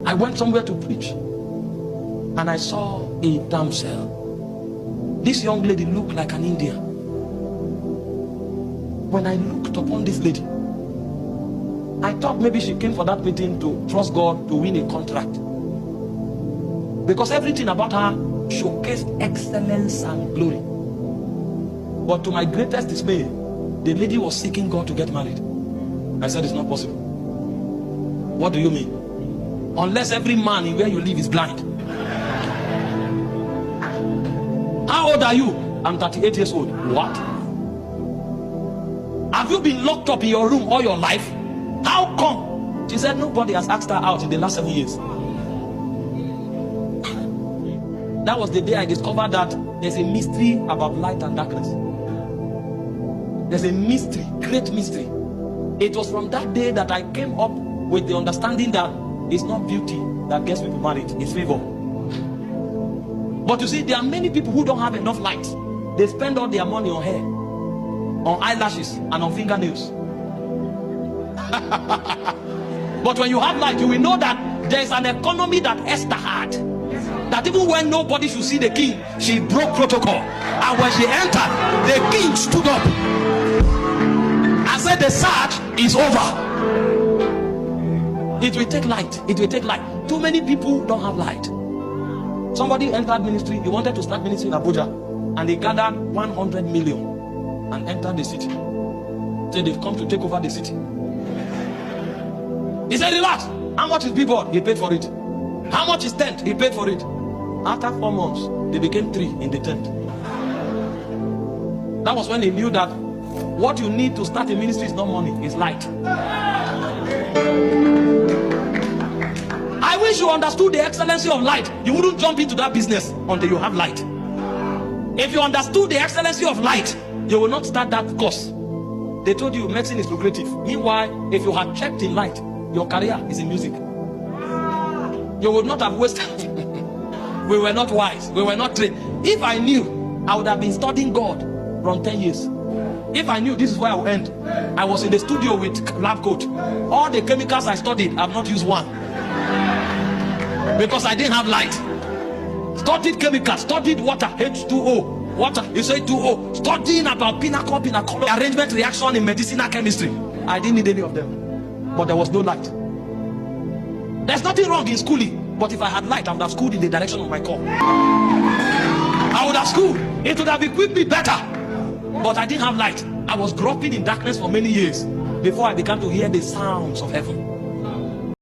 I went somewhere to preach, and I saw a damsel. This young lady looked like an Indian. When I looked upon this lady, I thought maybe she came for that meeting to trust God to win a contract, because everything about her showcased excellence and glory. But to my greatest dismay, the lady was seeking God to get married. I said, it's not possible. What do you mean? Unless every man in where you live is blind. How old are you? I'm 38 years old. What? Have you been locked up in your room all your life? How come? She said nobody has asked her out in the last 7 years. That was the day I discovered that there's a mystery about light and darkness. There's a mystery, great mystery. It was from that day that I came up with the understanding that it's not beauty that gets people married, it's favor. But you see, there are many people who don't have enough light. They spend all their money on hair, on eyelashes, and on fingernails. But when you have light, you will know that there is an economy that Esther had. That even when nobody should see the king, she broke protocol. And when she entered, the king stood up and said, the search is over. It will take light. It will take light. Too many people don't have light. Somebody entered ministry. He wanted to start ministry in Abuja, and they gathered 100 million and entered the city. Said they've come to take over the city. He said, relax. How much is billboard? He paid for it. How much is tent? He paid for it. After 4 months, they became 3 in the tent. That was when he knew that what you need to start a ministry is not money, it's light. I wish you understood the excellency of light. You wouldn't jump into that business until you have light. If you understood the excellency of light, you will not start that course. They told you medicine is lucrative. Meanwhile, if you had checked in light, your career is in music. You would not have wasted. We were not wise. We were not trained. If I knew, I would have been studying God from 10 years. If I knew this is where I would end, I was in the studio with lab coat. All the chemicals I studied, I've not used one. Because I didn't have light. Studied chemicals, studied water, H2O. Water, you say 2O. Studying about pinnacle, arrangement reaction in medicinal chemistry. I didn't need any of them. But there was no light. There's nothing wrong in schooling. But if I had light, I would have schooled in the direction of my call. I would have schooled. It would have equipped me better. But I didn't have light. I was groping in darkness for many years before I began to hear the sounds of heaven.